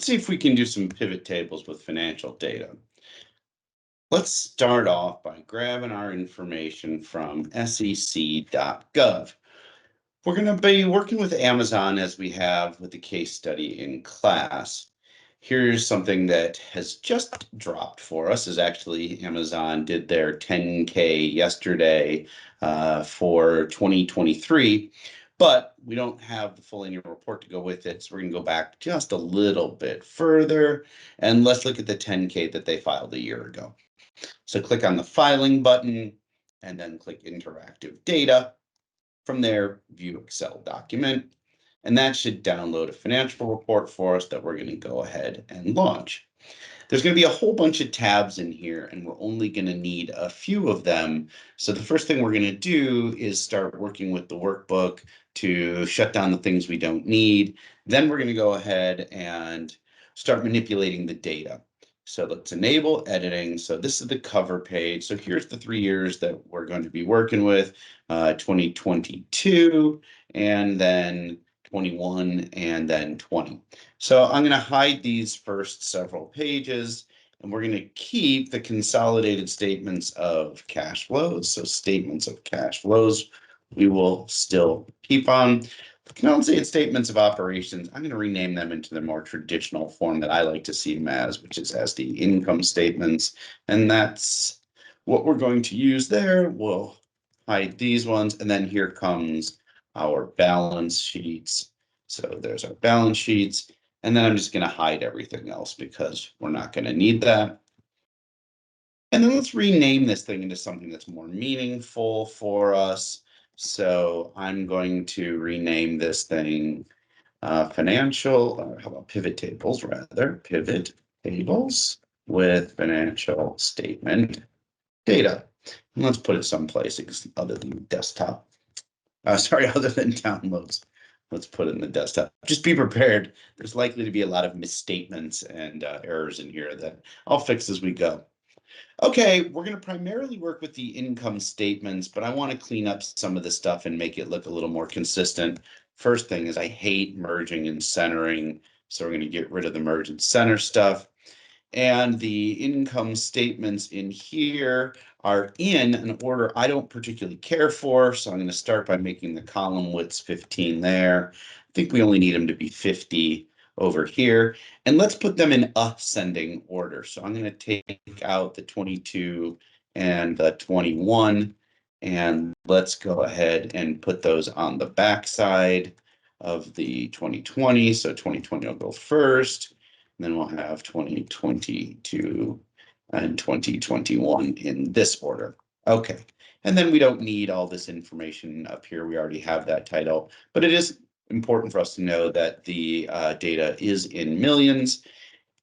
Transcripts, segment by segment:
Let's see if we can do some pivot tables with financial data. Let's start off by grabbing our information from sec.gov. We're going to be working with Amazon as we have with the case study in class. Here's something that has just dropped for us is actually Amazon did their 10K yesterday for 2023, but we don't have the full annual report to go with it. So we're going to go back just a little bit further and let's look at the 10K that they filed a year ago. So click on the filing button and then click interactive data. From there, view Excel document, and that should download a financial report for us that we're going to go ahead and launch. There's going to be a whole bunch of tabs in here, and we're only going to need a few of them. So the first thing we're going to do is start working with the workbook to shut down the things we don't need. Then we're going to go ahead and start manipulating the data. So let's enable editing. So this is the cover page. So here's the 3 years that we're going to be working with, 2022, and then 21, and then 20. So I'm going to hide these first several pages, and we're going to keep the consolidated statements of cash flows. So statements of cash flows, we will still keep on. The consolidated statements of operations, I'm going to rename them into the more traditional form that I like to see them as, which is as the income statements. And that's what we're going to use there. We'll hide these ones. And then here comes our balance sheets. So there's our balance sheets. And then I'm just going to hide everything else because we're not going to need that. And then let's rename this thing into something that's more meaningful for us. So I'm going to rename this thing financial, or how about pivot tables rather, pivot tables with financial statement data. And let's put it someplace other than desktop. Other than downloads. Let's put it in the desktop. Just be prepared. There's likely to be a lot of misstatements and errors in here that I'll fix as we go. Okay, we're going to primarily work with the income statements, but I want to clean up some of the stuff and make it look a little more consistent. First thing is I hate merging and centering, so we're going to get rid of the merge and center stuff. And the income statements in here are in an order I don't particularly care for, so I'm going to start by making the column widths 15 there. I think we only need them to be 50 over here, and let's put them in ascending order. So I'm going to take out the 22 and the 21, and let's go ahead and put those on the back side of the 2020. So 2020 will go first, and then we'll have 2022 and 2021 in this order. Okay, and then we don't need all this information up here. We already have that title, but it is important for us to know that the data is in millions.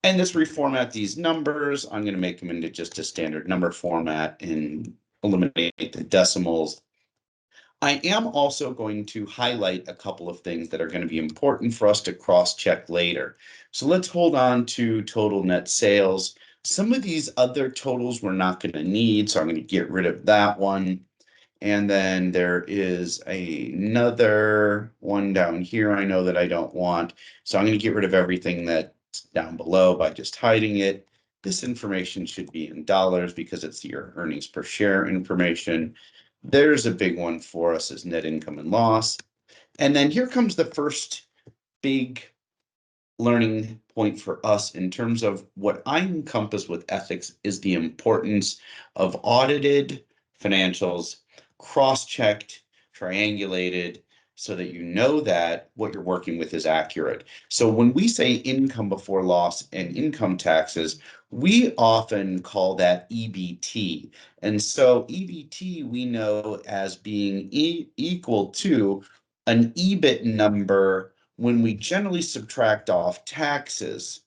And let's reformat these numbers. I'm going to make them into just a standard number format and eliminate the decimals. I am also going to highlight a couple of things that are going to be important for us to cross-check later. So let's hold on to total net sales. Some of these other totals we're not going to need, so I'm going to get rid of that one. And then there is another one down here I know that I don't want. So I'm going to get rid of everything that's down below by just hiding it. This information should be in dollars because it's your earnings per share information. There's a big one for us is net income and loss. And then here comes the first big learning point for us in terms of what I encompass with ethics is the importance of audited financials, cross-checked, triangulated, so that you know that what you're working with is accurate. So when we say income before loss and income taxes, we often call that EBT. And so EBT we know as being equal to an EBIT number when we generally subtract off taxes.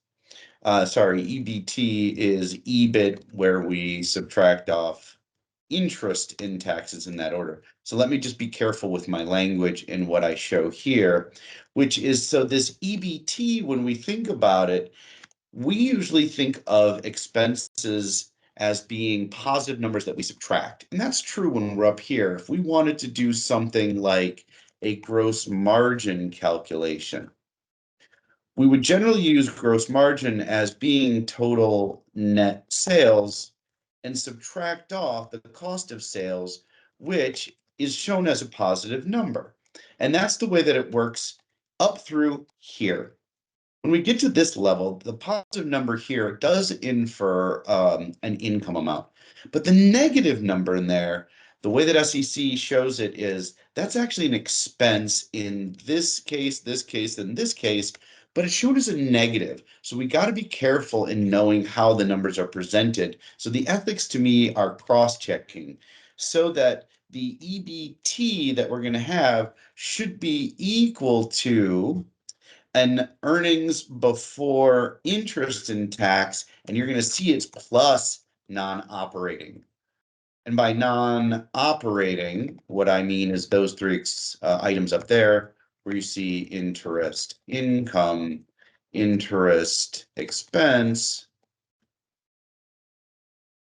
EBT is EBIT where we subtract off interest in taxes in that order. So let me just be careful with my language in what I show here, which is so this EBT, when we think about it, we usually think of expenses as being positive numbers that we subtract. And that's true when we're up here. If we wanted to do something like a gross margin calculation, We would generally use gross margin as being total net sales and subtract off the cost of sales, which is shown as a positive number. And that's the way that it works up through here. When we get to this level, the positive number here does infer an income amount, but the negative number in there, the way that SEC shows it is that's actually an expense in this case, and this case, but it's shown as a negative. So we got to be careful in knowing how the numbers are presented. So the ethics to me are cross-checking so that the EBT that we're going to have should be equal to an earnings before interest and tax, and you're going to see it's plus non-operating. And by non-operating, what I mean is those three items up there where you see interest income, interest expense,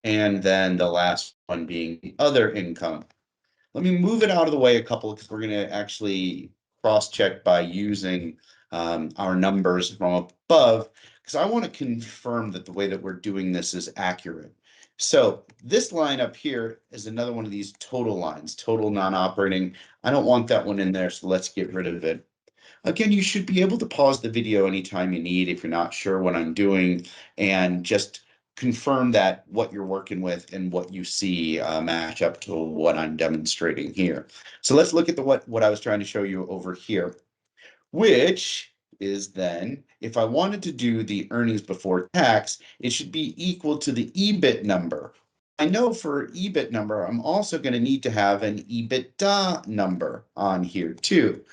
and then the last one being the other income. Let me move it out of the way a couple because we're going to actually cross-check by using our numbers from above because I want to confirm that the way that we're doing this is accurate. So this line up here is another one of these total lines, total non-operating. I don't want that one in there, so let's get rid of it. Again, you should be able to pause the video anytime you need if you're not sure what I'm doing and just confirm that what you're working with and what you see match up to what I'm demonstrating here. So let's look at what I was trying to show you over here, which is then if I wanted to do the earnings before tax, it should be equal to the EBIT number. I know for EBIT number, I'm also going to need to have an EBITDA number on here too.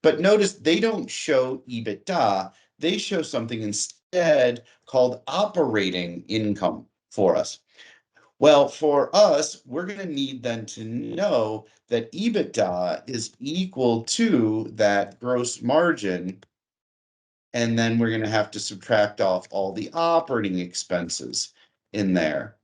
But notice they don't show EBITDA. They show something instead called operating income for us. Well, for us, we're going to need then to know that EBITDA is equal to that gross margin. And then we're going to have to subtract off all the operating expenses in there.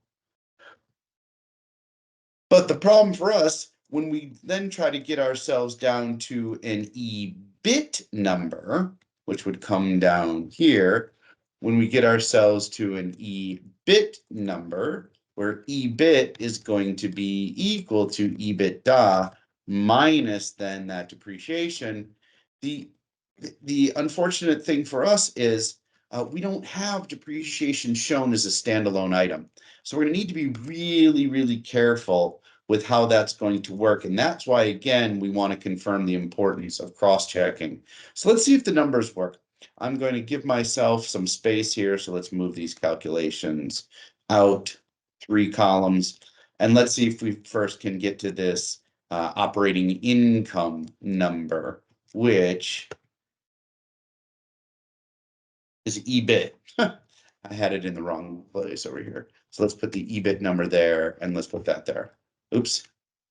But the problem for us, when we then try to get ourselves down to an EBIT number, which would come down here, when we get ourselves to an EBIT number, where EBIT is going to be equal to EBITDA minus then that depreciation, the unfortunate thing for us is we don't have depreciation shown as a standalone item. So we're going to need to be really, really careful with how that's going to work. And that's why, again, we want to confirm the importance of cross-checking. So let's see if the numbers work. I'm going to give myself some space here. So let's move these calculations out 3 columns. And let's see if we first can get to this operating income number, which is EBIT. I had it in the wrong place over here. So let's put the EBIT number there and let's put that there. Oops,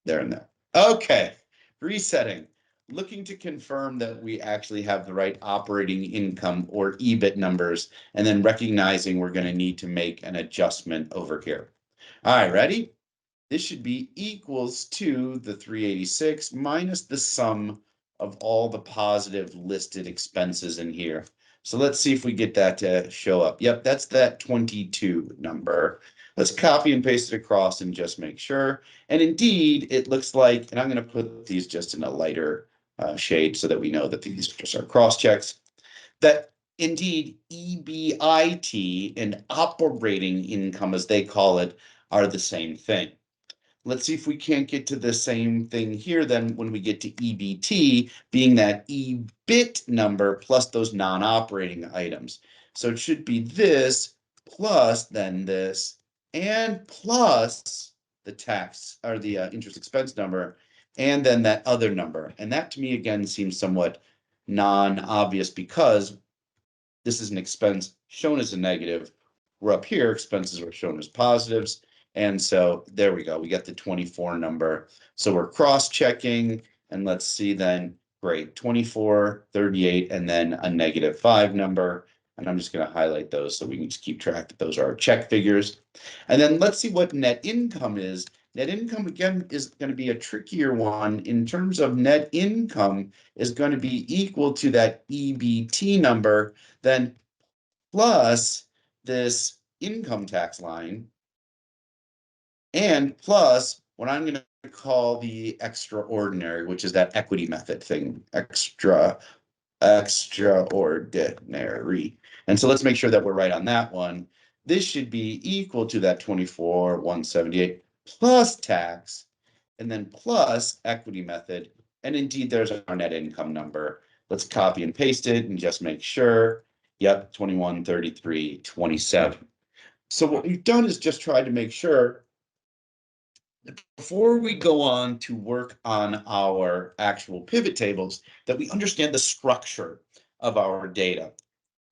there and there. Okay, resetting. Looking to confirm that we actually have the right operating income or EBIT numbers, and then recognizing we're going to need to make an adjustment over here. All right, ready? This should be equals to the 386 minus the sum of all the positive listed expenses in here. So let's see if we get that to show up. Yep, that's that 22 number. Let's copy and paste it across and just make sure. And indeed, it looks like, and I'm going to put these just in a lighter shade so that we know that these just are cross checks, that indeed EBIT and operating income, as they call it, are the same thing. Let's see if we can't get to the same thing here then when we get to EBT, being that EBIT number plus those non-operating items. So it should be this plus then this and plus the tax or the interest expense number and then that other number. And that to me again seems somewhat non-obvious because this is an expense shown as a negative. We're up here, expenses are shown as positives. And so there we go. We got the 24 number. So we're cross-checking and let's see then, great, 24, 38, and then a -5 number. And I'm just going to highlight those so we can just keep track that those are our check figures. And then let's see what net income is Net income, again, is going to be a trickier one in terms of net income is going to be equal to that EBT number, then plus this income tax line, and plus what I'm going to call the extraordinary, which is that equity method thing, extraordinary. And so let's make sure that we're right on that one. This should be equal to that 24,178 plus tax, and then plus equity method. And indeed, there's our net income number. Let's copy and paste it and just make sure. Yep, 21,33,27. So what we've done is just try to make sure before we go on to work on our actual pivot tables, that we understand the structure of our data.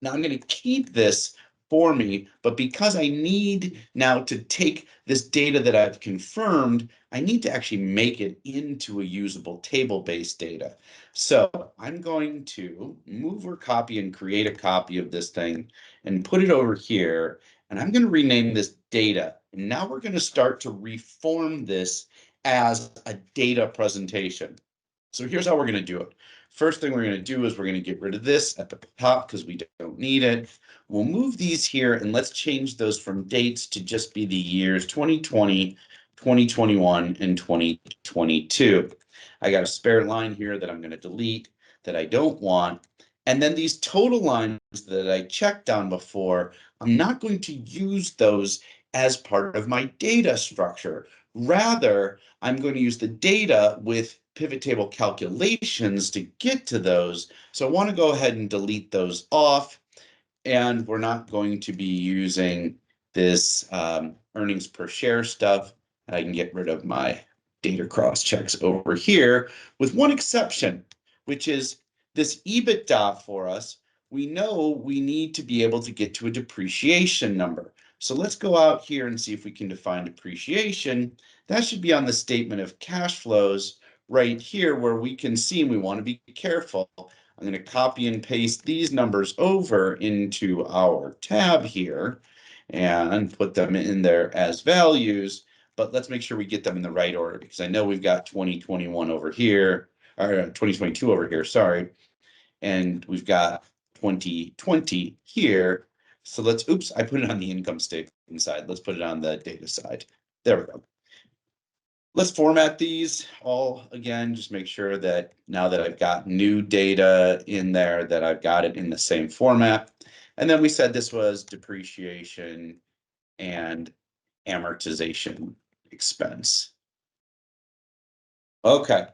Now I'm going to keep this for me, but because I need now to take this data that I've confirmed, I need to actually make it into a usable table-based data. So I'm going to move or copy and create a copy of this thing and put it over here. And I'm going to rename this data. And now we're going to start to reform this as a data presentation. So here's how we're going to do it. First thing we're going to do is we're going to get rid of this at the top because we don't need it. We'll move these here and let's change those from dates to just be the years 2020, 2021, and 2022. I got a spare line here that I'm going to delete that I don't want. And then these total lines that I checked on before, I'm not going to use those as part of my data structure. Rather, I'm going to use the data with pivot table calculations to get to those. So I want to go ahead and delete those off. And we're not going to be using this earnings per share stuff. And I can get rid of my data cross checks over here with one exception, which is this EBITDA for us. We know we need to be able to get to a depreciation number. So let's go out here and see if we can define depreciation. That should be on the statement of cash flows right here where we can see, and we want to be careful. I'm going to copy and paste these numbers over into our tab here and put them in there as values. But let's make sure we get them in the right order because I know we've got 2021 over here, or 2022 over here, sorry. And we've got 2020 here. So let's, oops, I put it on the income statement side. Let's put it on the data side. There we go. Let's format these all again, just make sure that now that I've got new data in there, that I've got it in the same format. And then we said this was depreciation and amortization expense. Okay,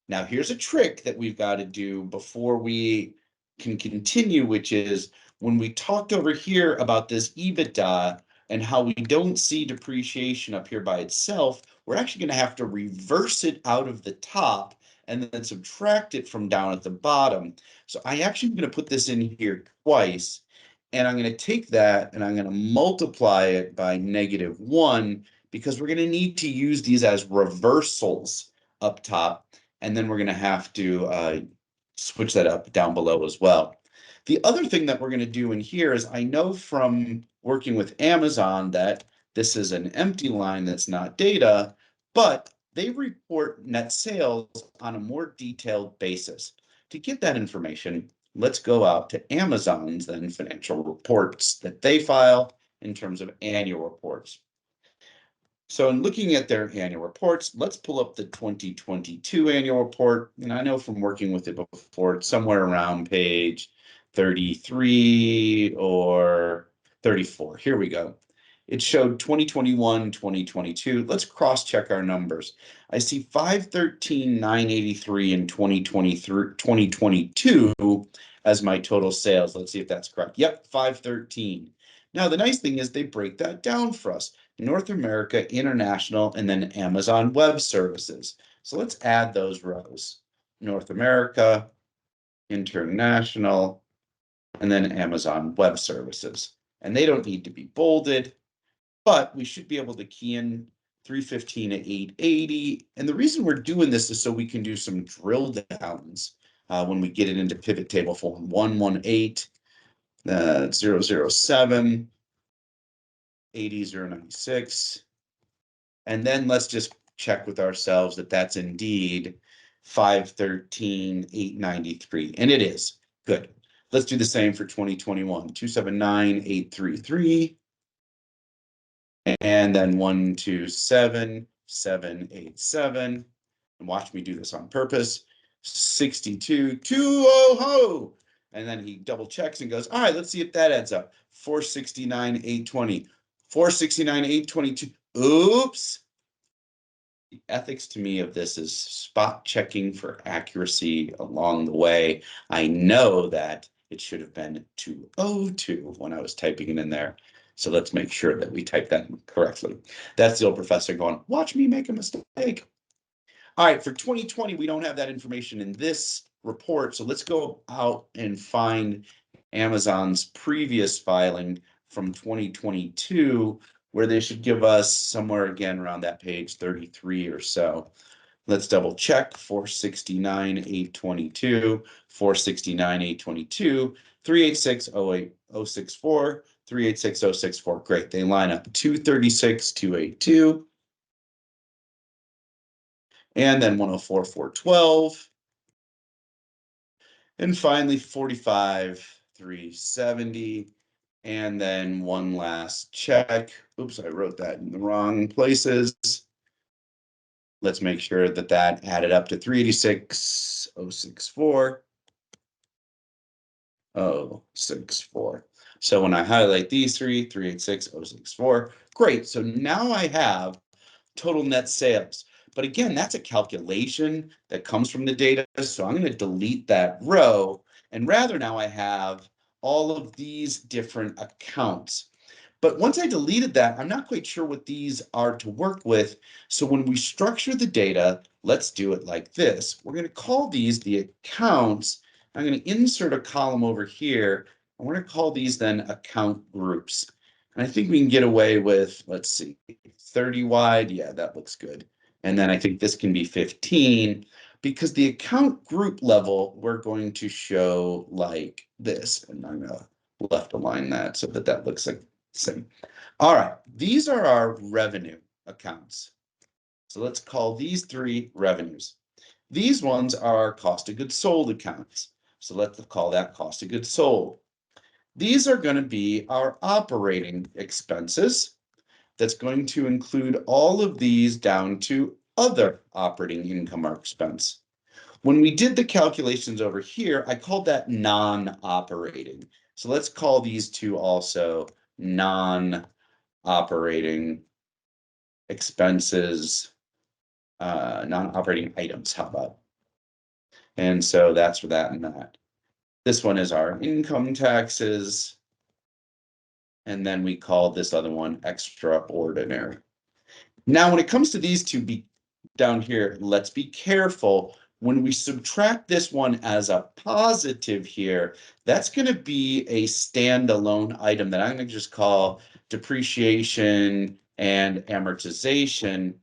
now here's a trick that we've got to do before we can continue, which is when we talked over here about this EBITDA and how we don't see depreciation up here by itself, we're actually going to have to reverse it out of the top and then subtract it from down at the bottom. So I actually am going to put this in here twice, and I'm going to take that and I'm going to multiply it by -1 because we're going to need to use these as reversals up top, and then we're going to have to switch that up down below as well. The other thing that we're going to do in here is I know from working with Amazon that this is an empty line that's not data, but they report net sales on a more detailed basis. To get that information, let's go out to Amazon's then financial reports that they file in terms of annual reports. So in looking at their annual reports, let's pull up the 2022 annual report. And I know from working with it before, it's somewhere around page 33 or 34. Here we go. It showed 2021, 2022. Let's cross-check our numbers. I see 513,983 in 2022 as my total sales. Let's see if that's correct. Yep, 513. Now, the nice thing is they break that down for us. North America, International, and then Amazon Web Services. So let's add those rows. North America, International, and then Amazon Web Services. And they don't need to be bolded, but we should be able to key in 315 to 880. And the reason we're doing this is so we can do some drill downs when we get it into pivot table form. 118, 007. 80096. And then let's just check with ourselves that that's indeed 513,893, and it is. Good. Let's do the same for 2021, 279,833, and then 127,787. And watch me do this on purpose. 62,200. And then he double checks and goes, all right, let's see if that adds up. 469,820. 469,822. Oops. The ethics to me of this is spot checking for accuracy along the way. I know that it should have been 202 when I was typing it in there. So let's make sure that we type that correctly. That's the old professor going, watch me make a mistake. All right, for 2020, we don't have that information in this report. So let's go out and find Amazon's previous filing from 2022, where they should give us somewhere again around that page 33 or so. Let's double check 469,822, 469,822, 386,064, 386,064. Great, they line up 236,282. And then 104,412. And finally 45,370. And then one last check. Oops, I wrote that in the wrong places. Let's make sure that that added up to 386,064. 064. So when I highlight these three, 386,064. Great. So now I have total net sales. But again, that's a calculation that comes from the data. So I'm going to delete that row. And rather now I have all of these different accounts. But once I deleted that, I'm not quite sure what these are to work with. So when we structure the data, let's do it like this. We're going to call these the accounts. I'm going to insert a column over here. And we're going to call these then account groups. And I think we can get away with, let's see, 30 wide. Yeah, that looks good. And then I think this can be 15 because the account group level, we're going to show like this. And I'm going to left align that so that that looks like the same. All right, these are our revenue accounts. So let's call these three revenues. These ones are cost of goods sold accounts. So let's call that cost of goods sold. These are going to be our operating expenses. That's going to include all of these down to other operating income or expense. When we did the calculations over here, I called that non-operating. So let's call these two also non-operating expenses, non-operating items. How about? And so that's for that and that. This one is our income taxes. And then we call this other one extraordinary. Now, when it comes to these two down here, let's be careful. When we subtract this one as a positive here, that's going to be a standalone item that I'm going to just call depreciation and amortization.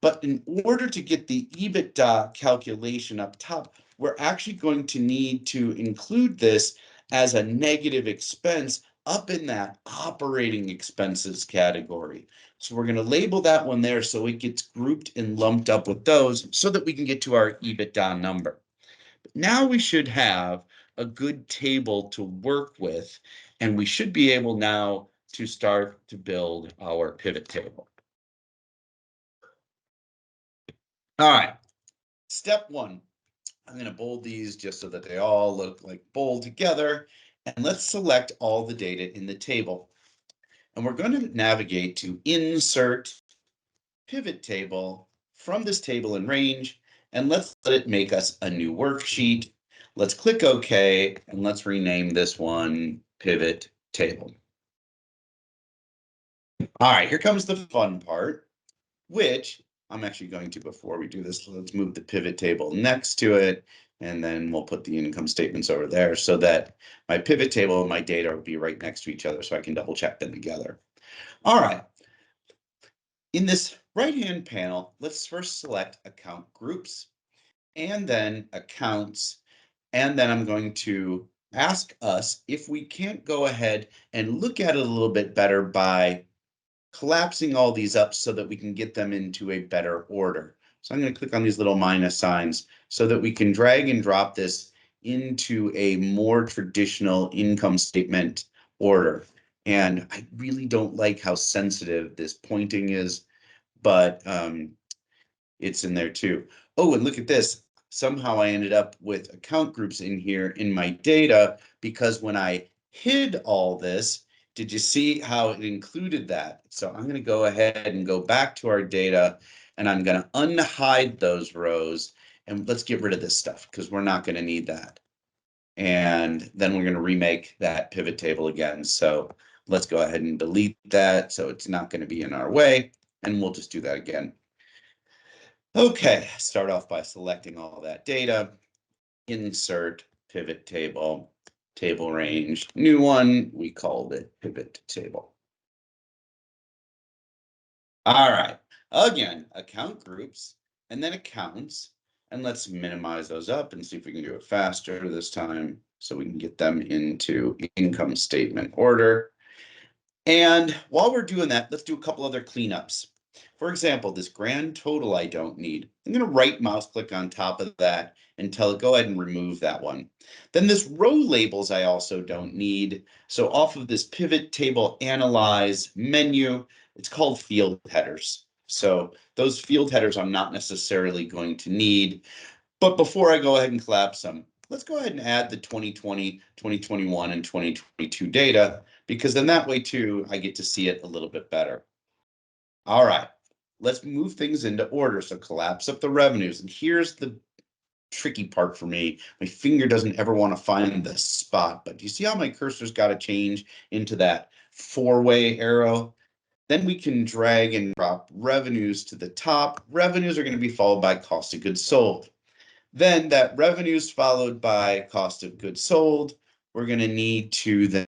But in order to get the EBITDA calculation up top, we're actually going to need to include this as a negative expense up in that operating expenses category. So we're going to label that one there so it gets grouped and lumped up with those so that we can get to our EBITDA number. But now we should have a good table to work with, and we should be able now to start to build our pivot table. All right, step one. I'm going to bold these just so that they all look like bold together. And let's select all the data in the table. And we're going to navigate to Insert Pivot Table from this table in range. And let's let it make us a new worksheet. Let's click OK, and let's rename this one Pivot Table. All right, here comes the fun part, which I'm actually going to, before we do this, let's move the pivot table next to it, and then we'll put the income statements over there so that my pivot table and my data will be right next to each other so I can double check them together. All right. In this right-hand panel, let's first select account groups and then accounts. And then I'm going to ask us if we can't go ahead and look at it a little bit better by collapsing all these up so that we can get them into a better order. So I'm going to click on these little minus signs so that we can drag and drop this into a more traditional income statement order. And I really don't like how sensitive this pointing is, but it's in there too. Oh, and look at this. Somehow I ended up with account groups in here in my data because when I hid all this, did you see how it included that? So I'm going to go ahead and go back to our data and I'm going to unhide those rows and let's get rid of this stuff because we're not going to need that. And then we're going to remake that pivot table again. So let's go ahead and delete that so it's not going to be in our way. And we'll just do that again. Okay, start off by selecting all that data, insert pivot table, table range, new one, we called it pivot table. All right, again, account groups and then accounts, and let's minimize those up and see if we can do it faster this time so we can get them into income statement order. And while we're doing that, let's do a couple other cleanups. For example, this grand total I don't need. I'm going to right mouse click on top of that and tell it go ahead and remove that one. Then this row labels I also don't need. So off of this pivot table analyze menu, it's called field headers. So those field headers I'm not necessarily going to need. But before I go ahead and collapse them, let's go ahead and add the 2020, 2021, and 2022 data, because then that way too, I get to see it a little bit better. All right, let's move things into order. So collapse up the revenues. And here's the tricky part for me. My finger doesn't ever want to find the spot, but do you see how my cursor's got to change into that four-way arrow? Then we can drag and drop revenues to the top. Revenues are going to be followed by cost of goods sold. Then that revenues followed by cost of goods sold. We're going to need to then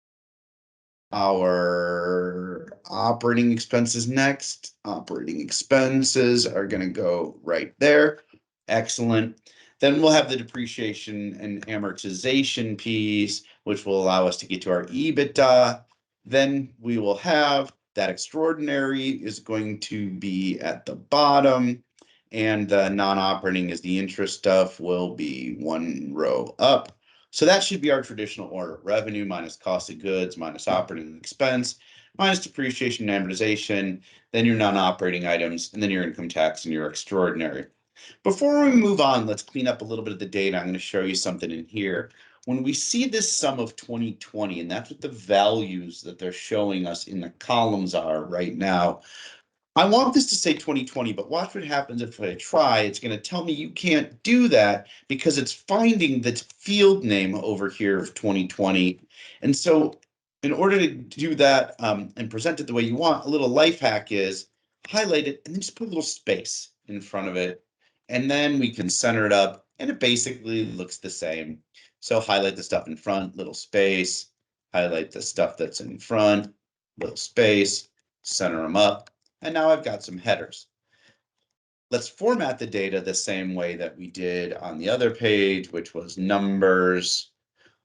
our operating expenses next. Operating expenses are going to go right there. Excellent. Then we'll have the depreciation and amortization piece, which will allow us to get to our EBITDA. Then we will have that extraordinary is going to be at the bottom. And the non-operating is the interest stuff will be one row up. So that should be our traditional order. Revenue minus cost of goods minus operating expense minus depreciation and amortization, then your non-operating items, and then your income tax and your extraordinary. Before we move on, let's clean up a little bit of the data. I'm going to show you something in here. When we see this sum of 2020, and that's what the values that they're showing us in the columns are right now, I want this to say 2020, but watch what happens if I try. It's going to tell me you can't do that because it's finding the field name over here of 2020. And so in order to do that and present it the way you want, a little life hack is highlight it and then just put a little space in front of it. And then we can center it up and it basically looks the same. So highlight the stuff in front, little space, highlight the stuff that's in front, little space, center them up. And now I've got some headers. Let's format the data the same way that we did on the other page, which was numbers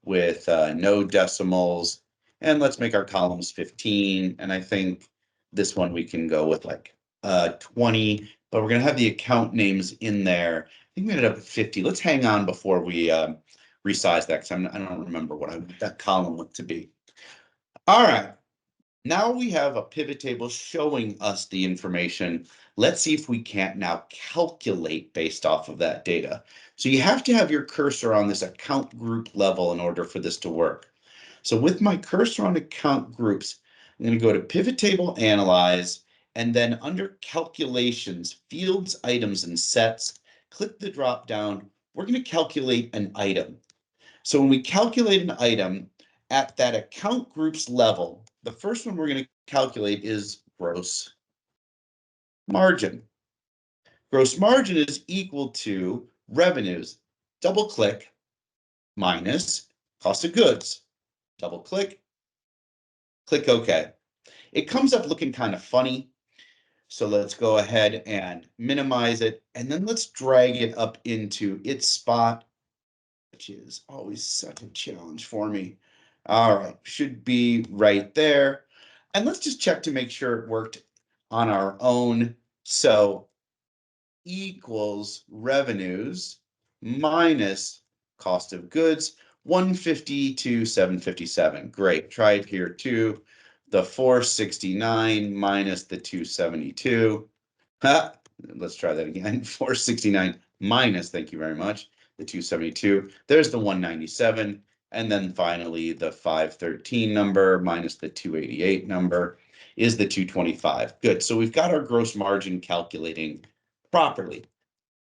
with no decimals. And let's make our columns 15. And I think this one we can go with like 20, but we're going to have the account names in there. I think we ended up at 50. Let's hang on before we resize that because I don't remember what I want that column looked to be. All right. Now we have a pivot table showing us the information. Let's see if we can't now calculate based off of that data. So you have to have your cursor on this account group level in order for this to work. So with my cursor on account groups, I'm going to go to pivot table analyze, and then under calculations, fields, items, and sets, click the drop down. We're going to calculate an item. So when we calculate an item at that account group's level, the first one we're going to calculate is gross margin. Gross margin is equal to revenues, double click, minus cost of goods, double click, click OK. It comes up looking kind of funny. So let's go ahead and minimize it. And then let's drag it up into its spot, which is always such a challenge for me. All right, should be right there. And let's just check to make sure it worked. on our own. So equals revenues minus cost of goods, 150 to 757. Great. Try it here too. The 469 minus the 272. Let's try that again. 469 minus, thank you very much, the 272. There's the 197. And then finally, the 513 number minus the 288 number is the 225. Good. So we've got our gross margin calculating properly.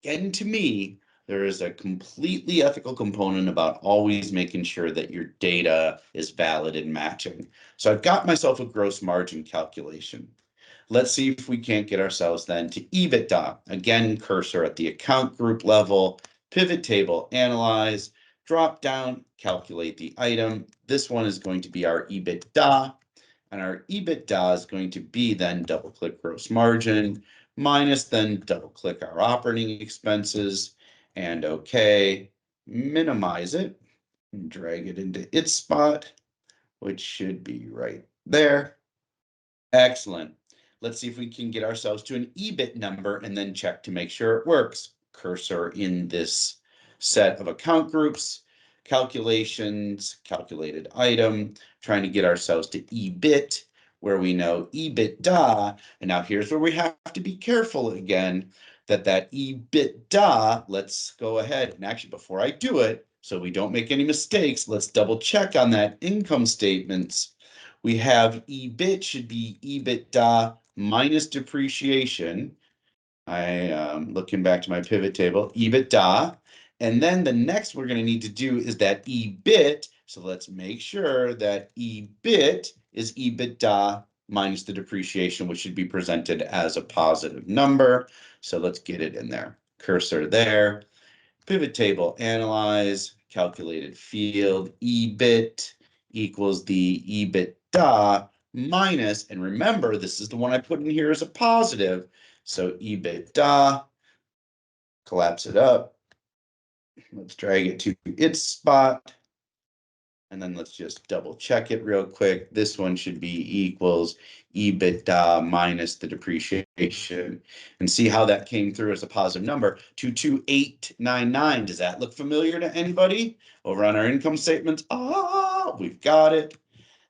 And to me, there is a completely ethical component about always making sure that your data is valid and matching. So I've got myself a gross margin calculation. Let's see if we can't get ourselves then to EBITDA. Again, cursor at the account group level, pivot table, analyze, drop down, calculate the item. This one is going to be our EBITDA. And our EBITDA is going to be then double click gross margin minus then double click our operating expenses and okay, minimize it and drag it into its spot, which should be right there. Excellent. Let's see if we can get ourselves to an EBIT number and then check to make sure it works. Cursor in this set of account groups, calculations, calculated item, trying to get ourselves to EBIT, where we know EBITDA. And now here's where we have to be careful again, that EBITDA, let's go ahead. And actually, before I do it, so we don't make any mistakes, let's double check on that income statements. We have EBIT should be EBITDA minus depreciation. I am looking back to my pivot table, EBITDA. And then the next we're going to need to do is that EBIT. So let's make sure that EBIT is EBITDA minus the depreciation, which should be presented as a positive number. So let's get it in there. Cursor there. Pivot table, analyze, calculated field, EBIT equals the EBITDA minus, and remember, this is the one I put in here as a positive. So EBITDA, collapse it up. Let's drag it to its spot. And then let's just double check it real quick. This one should be equals EBITDA minus the depreciation. And see how that came through as a positive number, 22899. Does that look familiar to anybody? Over on our income statements, we've got it.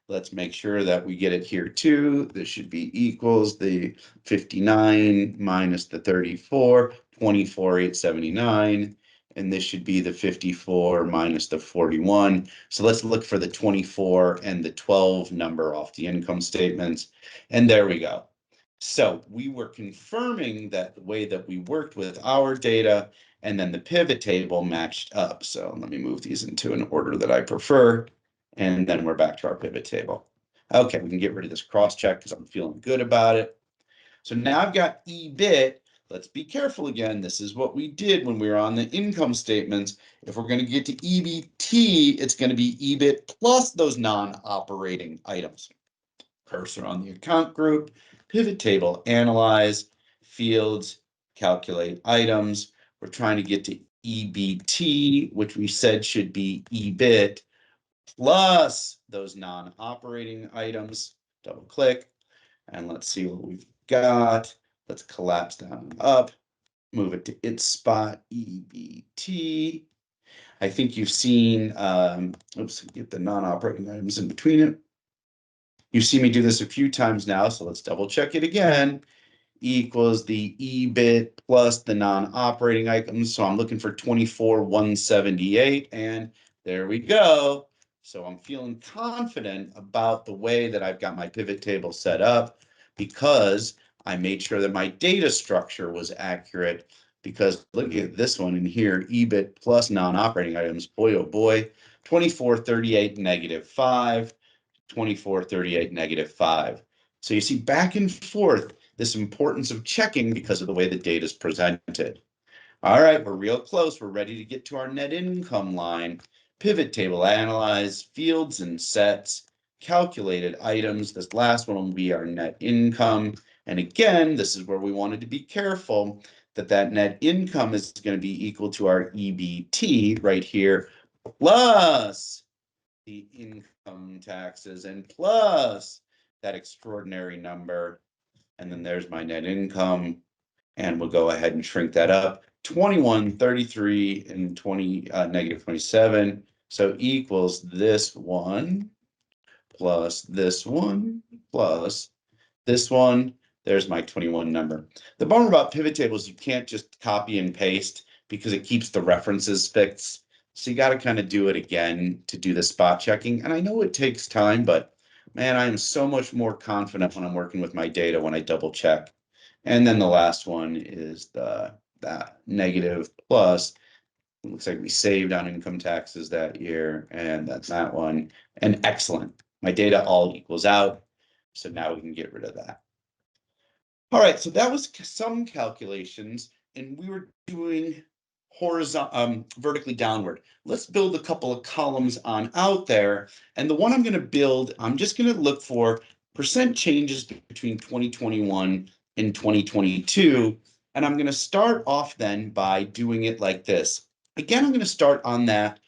Let's make sure that we get it here too. This should be equals the 59 minus the 34, 24,879. And this should be the 54 minus the 41. So let's look for the 24 and the 12 number off the income statements. And there we go. So we were confirming that the way that we worked with our data and then the pivot table matched up. So let me move these into an order that I prefer. And then we're back to our pivot table. Okay, we can get rid of this cross check because I'm feeling good about it. So now I've got EBIT. Let's be careful again. This is what we did when we were on the income statements. If we're going to get to EBT, it's going to be EBIT plus those non-operating items. Cursor on the account group, pivot table, analyze, fields, calculate items. We're trying to get to EBT, which we said should be EBIT plus those non-operating items. Double click, and let's see what we've got. Let's collapse down and up, move it to its spot, EBT. I think you've seen, oops, get the non-operating items in between it. You've seen me do this a few times now, so let's double check it again. Equals the EBIT plus the non-operating items. So I'm looking for 24,178, and there we go. So I'm feeling confident about the way that I've got my pivot table set up because I made sure that my data structure was accurate. Because look at this one in here, EBIT plus non-operating items. Boy, oh boy, 2438 negative 5, 2438 negative 5. So you see back and forth this importance of checking because of the way the data is presented. All right, we're real close. We're ready to get to our net income line. Pivot table, analyze, fields and sets, calculated items. This last one will be our net income. And again, this is where we wanted to be careful that that net income is going to be equal to our EBT right here, plus the income taxes and plus that extraordinary number and then there's my net income, and we'll go ahead and shrink that up. 21, 33, and 20, negative 27. So equals this one plus this one plus this one. There's my 21 number. The bummer about pivot tables, you can't just copy and paste because it keeps the references fixed. So you got to kind of do it again to do the spot checking. And I know it takes time, but man, I am so much more confident when I'm working with my data when I double check. And then the last one is that negative plus. It looks like we saved on income taxes that year, and that's that one. And excellent. My data all equals out. So now we can get rid of that. All right, so that was some calculations, and we were doing horizontal, vertically downward. Let's build a couple of columns on out there. And the one I'm going to build, I'm just going to look for percent changes between 2021 and 2022. And I'm going to start off then by doing it like this. Again, I'm going to start on that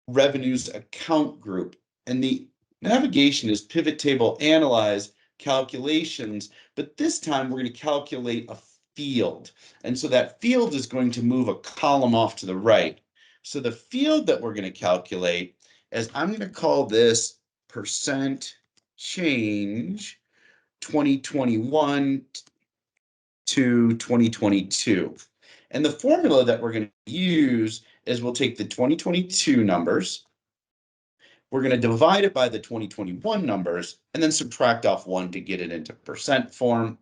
revenues account group. And the navigation is pivot table, analyze, calculations, but this time we're going to calculate a field. And so that field is going to move a column off to the right. So the field that we're going to calculate is, I'm going to call this percent change 2021 to 2022. And the formula that we're going to use is we'll take the 2022 numbers, we're going to divide it by the 2021 numbers, and then subtract off 1 to get it into percent form,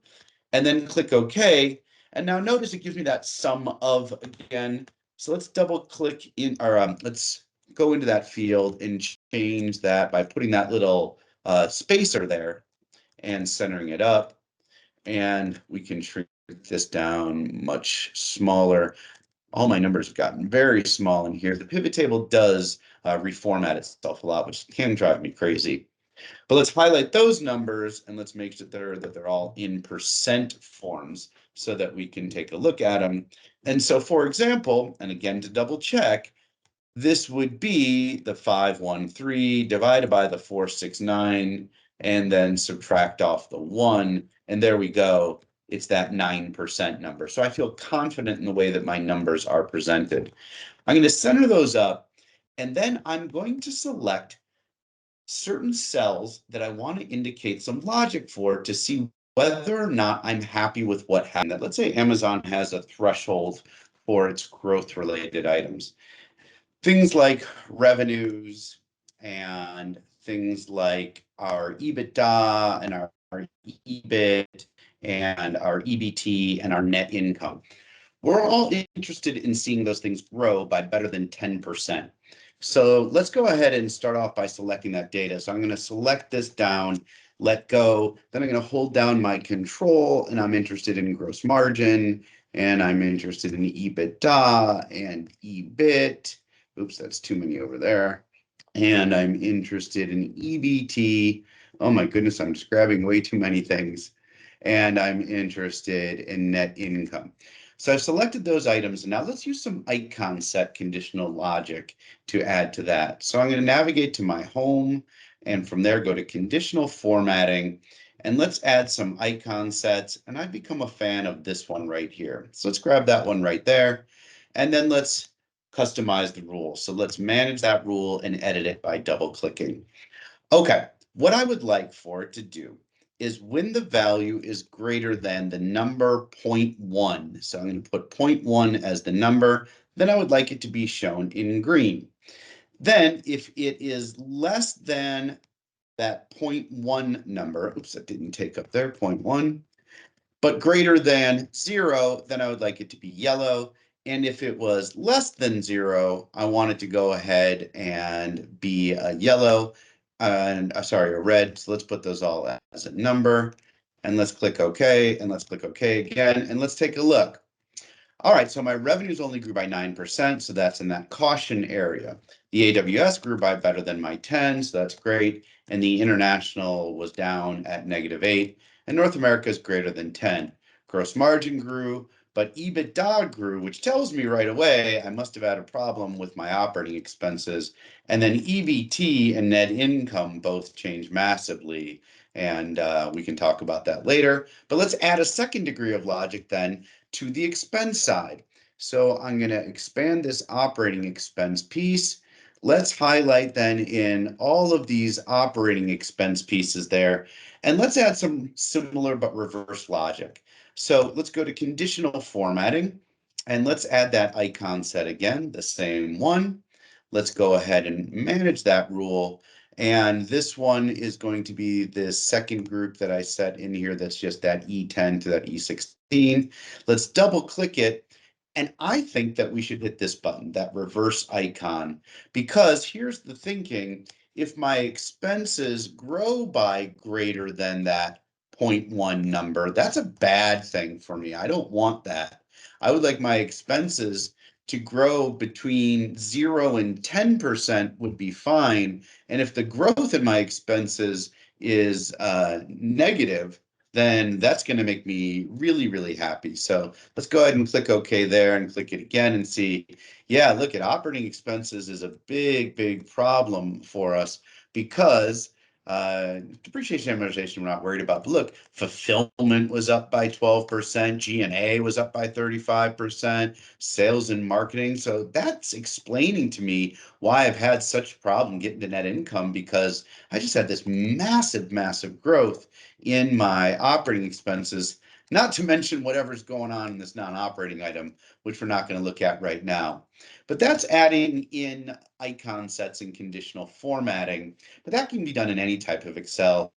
and then click OK. And now notice it gives me that sum of again. So let's double click in, or let's go into that field and change that by putting that little spacer there and centering it up. And we can shrink this down much smaller. All my numbers have gotten very small in here. The pivot table does reformat itself a lot, which can drive me crazy. But let's highlight those numbers and let's make sure that they're all in percent forms so that we can take a look at them. And so, for example, and again to double check, this would be the 513 divided by the 469 and then subtract off the 1. And there we go. It's that 9% number. So I feel confident in the way that my numbers are presented. I'm going to center those up, and then I'm going to select certain cells that I want to indicate some logic for to see whether or not I'm happy with what happened. Let's say Amazon has a threshold for its growth-related items. Things like revenues and things like our EBITDA and our EBIT and our EBT and our net income. We're all interested in seeing those things grow by better than 10%. So let's go ahead and start off by selecting that data. So I'm going to select this down, let go. Then I'm going to hold down my control, and I'm interested in gross margin, and I'm interested in EBITDA and EBIT. Oops, that's too many over there. And I'm interested in EBT. Oh my goodness, I'm just grabbing way too many things. And I'm interested in net income. So I've selected those items, and now let's use some icon set conditional logic to add to that. So I'm going to navigate to my home, and from there go to conditional formatting, and let's add some icon sets. And I've become a fan of this one right here. So let's grab that one right there, and then let's customize the rule. So let's manage that rule and edit it by double clicking. Okay, what I would like for it to do is when the value is greater than the number 0.1, so I'm going to put 0.1 as the number, then I would like it to be shown in green. Then if it is less than that 0.1 number, oops, that didn't take up there, 0.1, but greater than 0, then I would like it to be yellow. And if it was less than 0, I want it to go ahead and be a yellow and sorry, a red. So let's put those all as a number, and let's click OK, and let's click OK again, and let's take a look. All right, so my revenues only grew by 9%, so that's in that caution area. The AWS grew by better than my 10, so that's great. And the international was down at -8, and North America is greater than 10. Gross margin grew, but EBITDA grew, which tells me right away I must have had a problem with my operating expenses. And then EBT and net income both changed massively. And we can talk about that later. But let's add a second degree of logic then to the expense side. So I'm going to expand this operating expense piece. Let's highlight then in all of these operating expense pieces there. And let's add some similar but reverse logic. So let's go to conditional formatting and let's add that icon set again, the same one. Let's go ahead and manage that rule. And this one is going to be the second group that I set in here. That's just that E10 to that E16. Let's double click it. And I think that we should hit this button, that reverse icon, because here's the thinking. If my expenses grow by greater than that 0.1 number, that's a bad thing for me. I don't want that. I would like my expenses to grow between 0 and 10% would be fine. And if the growth in my expenses is negative, then that's going to make me really, really happy. So let's go ahead and click OK there and click it again and see. Yeah, look at operating expenses is a big, big problem for us because depreciation and amortization we're not worried about. But look, fulfillment was up by 12%, G&A was up by 35%, sales and marketing. So that's explaining to me why I've had such a problem getting to net income, because I just had this massive, massive growth in my operating expenses, not to mention whatever's going on in this non-operating item, which we're not going to look at right now. But that's adding in icon sets and conditional formatting, but that can be done in any type of Excel.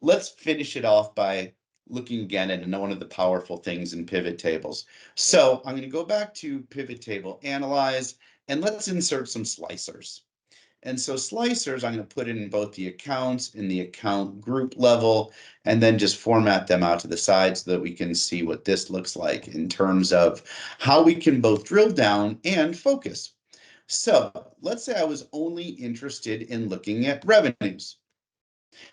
Let's finish it off by looking again at one of the powerful things in pivot tables. So I'm going to go back to pivot table analyze, and let's insert some slicers. And so slicers, I'm going to put in both the accounts in the account group level, and then just format them out to the side so that we can see what this looks like in terms of how we can both drill down and focus. So let's say I was only interested in looking at revenues.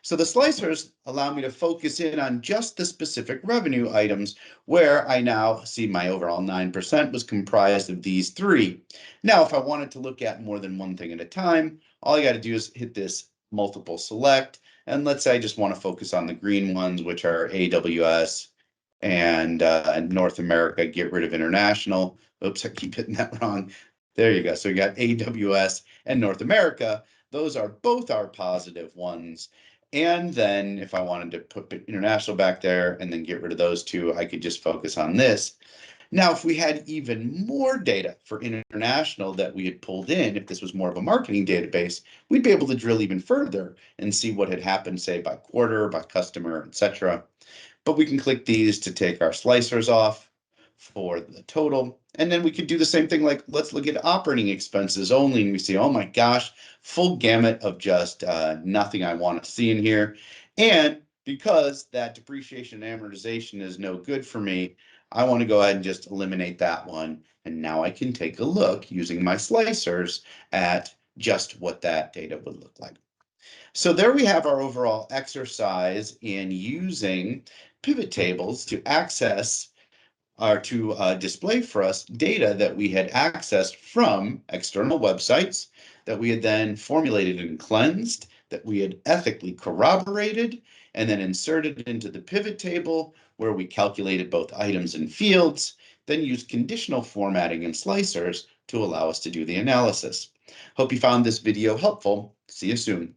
So the slicers allow me to focus in on just the specific revenue items, where I now see my overall 9% was comprised of these three. Now, if I wanted to look at more than one thing at a time, all I got to do is hit this multiple select. And let's say I just want to focus on the green ones, which are AWS and North America, get rid of international. Oops, I keep hitting that wrong. There you go. So we got AWS and North America. Those are both our positive ones. And then if I wanted to put international back there and then get rid of those two, I could just focus on this. Now, if we had even more data for international that we had pulled in, if this was more of a marketing database, we'd be able to drill even further and see what had happened, say, by quarter, by customer, etc. But we can click these to take our slicers off for the total. And then we could do the same thing, like let's look at operating expenses only, and we see, oh my gosh, full gamut of just nothing I want to see in here. And because that depreciation and amortization is no good for me, I want to go ahead and just eliminate that one. And now I can take a look using my slicers at just what that data would look like. So there we have our overall exercise in using pivot tables to access or to display for us data that we had accessed from external websites, that we had then formulated and cleansed, that we had ethically corroborated, and then inserted into the pivot table where we calculated both items and fields, then used conditional formatting and slicers to allow us to do the analysis. Hope you found this video helpful. See you soon.